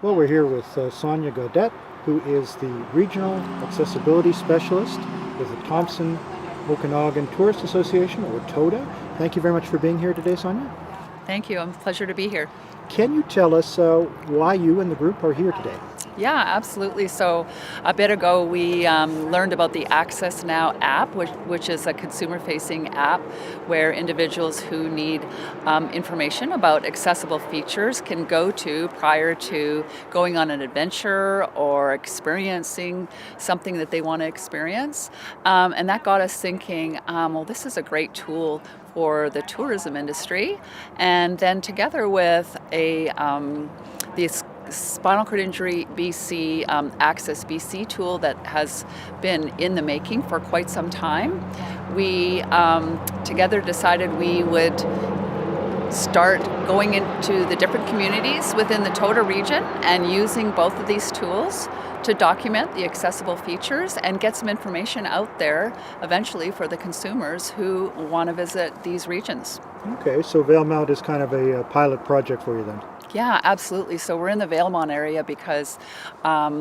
Well, we're here with Sonia Gaudette, who is the Regional Accessibility Specialist with the Thompson Okanagan Tourist Association, or TOTA. Thank you very much for being here today, Sonia. Thank you. It's a pleasure to be here. Can you tell us why you and the group are here today? Yeah, absolutely. So a bit ago, we learned about the Access Now app, which is a consumer-facing app where individuals who need information about accessible features can go to prior to going on an adventure or experiencing something that they want to experience. And that got us thinking, well, this is a great tool for the tourism industry. And then together with the Spinal Cord Injury BC Access BC tool that has been in the making for quite some time, we together decided we would start going into the different communities within the TOTA region and using both of these tools to document the accessible features and get some information out there eventually for the consumers who want to visit these regions. Okay, so Valemount is kind of a pilot project for you then. Yeah, absolutely. So we're in the Valemount area because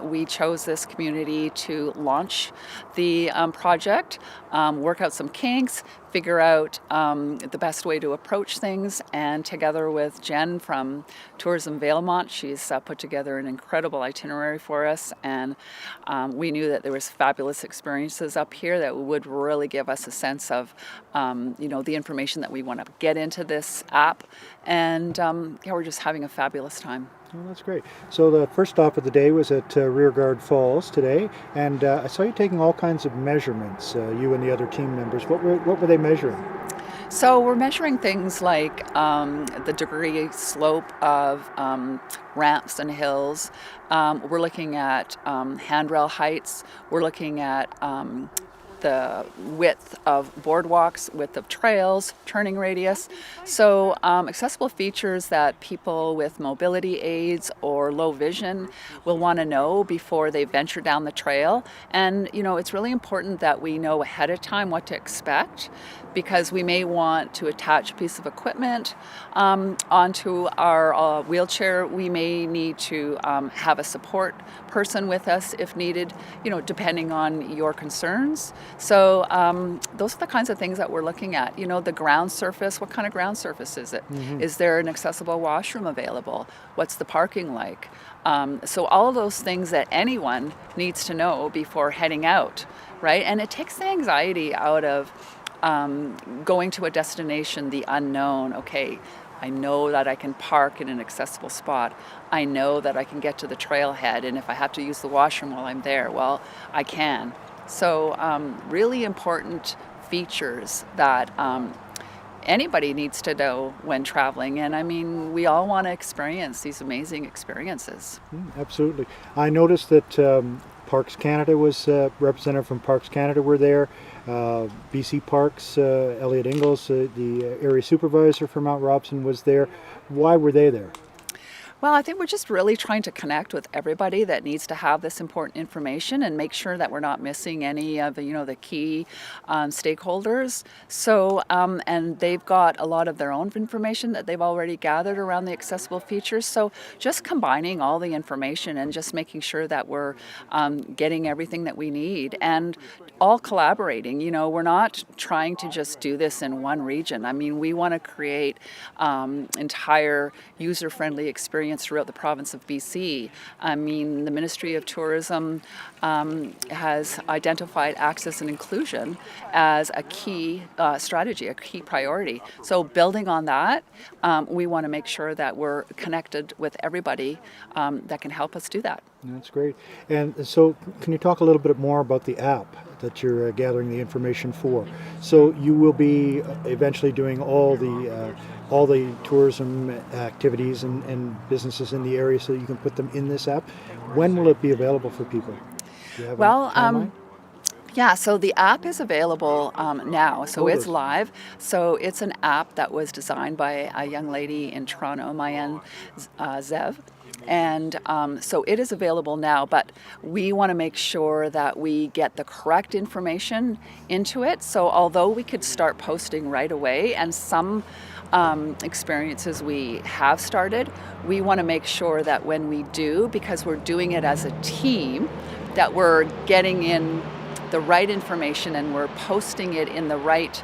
we chose this community to launch the project, work out some kinks, figure out the best way to approach things, and together with Jen from Tourism Valemount, she's put together an incredible itinerary for us, and we knew that there was fabulous experiences up here that would really give us a sense of the information that we want to get into this app, and we're just having a fabulous time. Oh, that's great. So the first stop of the day was at Rearguard Falls today, and I saw you taking all kinds of measurements, you and the other team members. What were they measuring? So we're measuring things like the degree slope of ramps and hills. We're looking at handrail heights. We're looking at the width of boardwalks, width of trails, turning radius. So accessible features that people with mobility aids or low vision will want to know before they venture down the trail. And it's really important that we know ahead of time what to expect, because we may want to attach a piece of equipment onto our wheelchair. We may need to have a support person with us if needed, depending on your concerns. So those are the kinds of things that we're looking at. The ground surface, what kind of ground surface is it? Mm-hmm. Is there an accessible washroom available? What's the parking like? So all of those things that anyone needs to know before heading out, right? And it takes the anxiety out of going to a destination, the unknown. Okay, I know that I can park in an accessible spot. I know that I can get to the trailhead, and if I have to use the washroom while I'm there, well, I can. So really important features that anybody needs to know when traveling. And I mean, we all want to experience these amazing experiences. Absolutely. I noticed that Parks Canada was representative from Parks Canada were there. BC Parks, Elliot Ingalls, the area supervisor for Mount Robson, was there. Why were they there? Well, I think we're just really trying to connect with everybody that needs to have this important information and make sure that we're not missing any of the key stakeholders. So, and they've got a lot of their own information that they've already gathered around the accessible features. So just combining all the information and just making sure that we're getting everything that we need and all collaborating. We're not trying to just do this in one region. I mean, we want to create entire user-friendly experience throughout the province of BC. I mean, the Ministry of Tourism has identified access and inclusion as a key strategy, a key priority. So building on that, we want to make sure that we're connected with everybody that can help us do that. That's great. And so can you talk a little bit more about the app that you're gathering the information for? So you will be eventually doing all the tourism activities and businesses in the area, so you can put them in this app. When will it be available for people? Do you have a timeline? Yeah, so the app is available now, so it's is. live. So it's an app that was designed by a young lady in Toronto, Mayan Zev. And so it is available now, but we want to make sure that we get the correct information into it. So although we could start posting right away, and some experiences we have started, we want to make sure that when we do, because we're doing it as a team, that we're getting in the right information and we're posting it in the right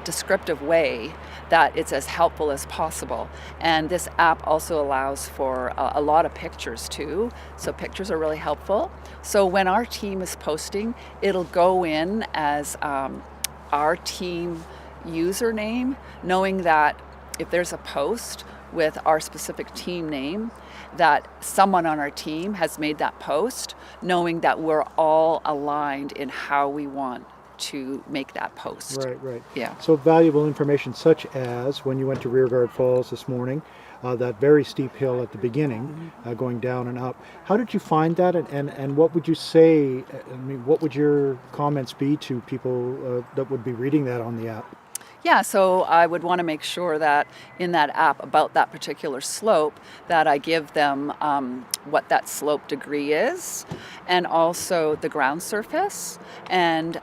descriptive way, that it's as helpful as possible. And this app also allows for a lot of pictures too, so pictures are really helpful. So when our team is posting, it'll go in as our team username, knowing that if there's a post with our specific team name, that someone on our team has made that post, knowing that we're all aligned in how we want to make that post. Right. Yeah. So valuable information such as when you went to Rearguard Falls this morning, that very steep hill at the beginning, going down and up. How did you find that, and what would you say, I mean, what would your comments be to people that would be reading that on the app? Yeah, so I would want to make sure that in that app about that particular slope that I give them what that slope degree is, and also the ground surface, and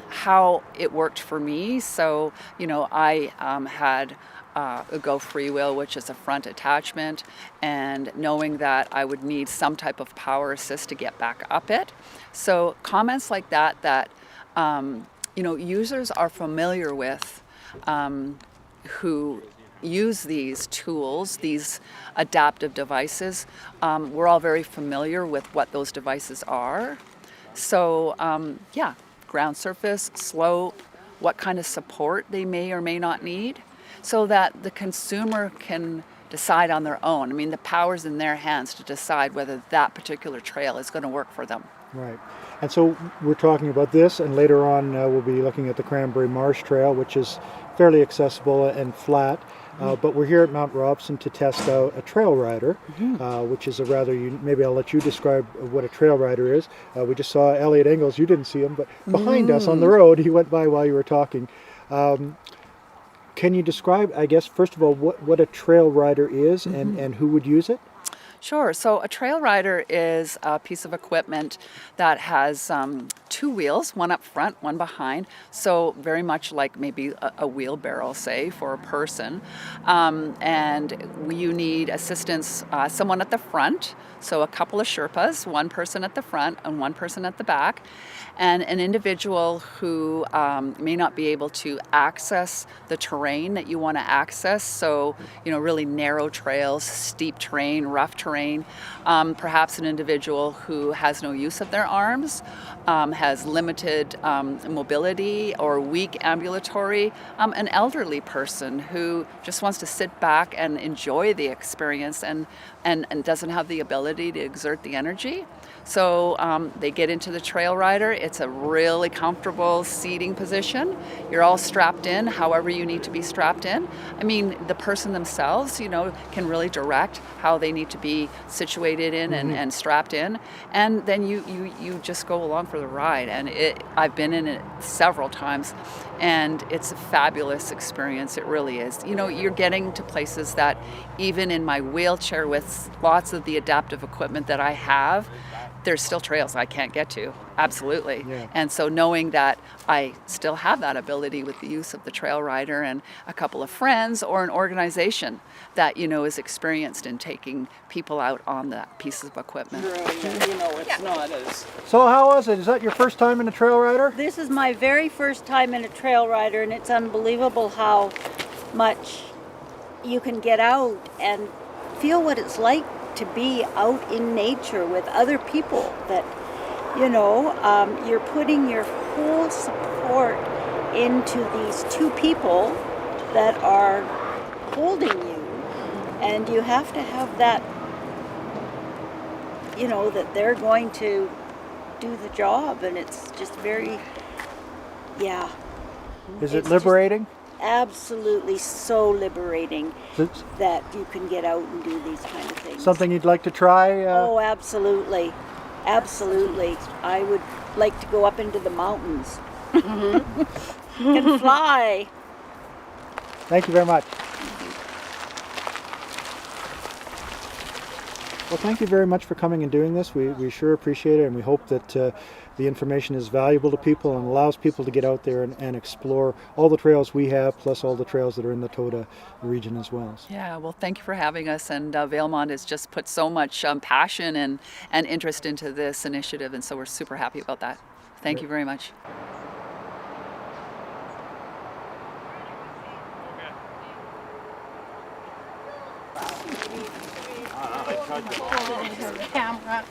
how it worked for me. So, I had a Go Freewheel, which is a front attachment, and knowing that I would need some type of power assist to get back up it. So comments like that users are familiar with, who use these tools, these adaptive devices. We're all very familiar with what those devices are. So ground surface, slope, what kind of support they may or may not need, so that the consumer can decide on their own. I mean, the power's in their hands to decide whether that particular trail is going to work for them. Right. And so we're talking about this, and later on we'll be looking at the Cranberry Marsh Trail, which is fairly accessible and flat. But we're here at Mount Robson to test out a trail rider, which is a rather, maybe I'll let you describe what a trail rider is. We just saw Elliot Engels, you didn't see him, but behind us on the road, he went by while you were talking. Can you describe, I guess, first of all, what a trail rider is and who would use it? Sure. So a trail rider is a piece of equipment that has two wheels, one up front, one behind. So very much like maybe a wheelbarrow, say, for a person. And you need assistance, someone at the front. So a couple of Sherpas, one person at the front and one person at the back. And an individual who may not be able to access the terrain that you want to access. So, really narrow trails, steep terrain, rough terrain. Perhaps an individual who has no use of their arms, has limited mobility or weak ambulatory, an elderly person who just wants to sit back and enjoy the experience and doesn't have the ability to exert the energy. So they get into the trail rider. It's a really comfortable seating position. You're all strapped in, however you need to be strapped in. I mean, the person themselves, can really direct how they need to be situated in and strapped in. And then you just go along for the ride. And I've been in it several times, and it's a fabulous experience. It really is. You're getting to places that even in my wheelchair with lots of the adaptive equipment that I have, there's still trails I can't get to, absolutely. Yeah. And so knowing that I still have that ability with the use of the trail rider and a couple of friends or an organization that, is experienced in taking people out on that piece of equipment. It's not as... So how was it? Is that your first time in a trail rider? This is my very first time in a trail rider, and it's unbelievable how much you can get out and feel what it's like to be out in nature with other people that, you're putting your whole support into these two people that are holding you, and you have to have that, that they're going to do the job, and it's just very, Is it It's liberating? absolutely so liberating Is it that you can get out and do these kind of things. something you'd like to try? Oh, absolutely. Absolutely. I would like to go up into the mountains and fly. Thank you very much. Well, thank you very much for coming and doing this. We sure appreciate it, and we hope that the information is valuable to people and allows people to get out there and explore all the trails we have, plus all the trails that are in the TOTA region as well. Yeah, well, thank you for having us. And Valemount has just put so much passion and interest into this initiative, and so we're super happy about that. Thank you very much. Camera.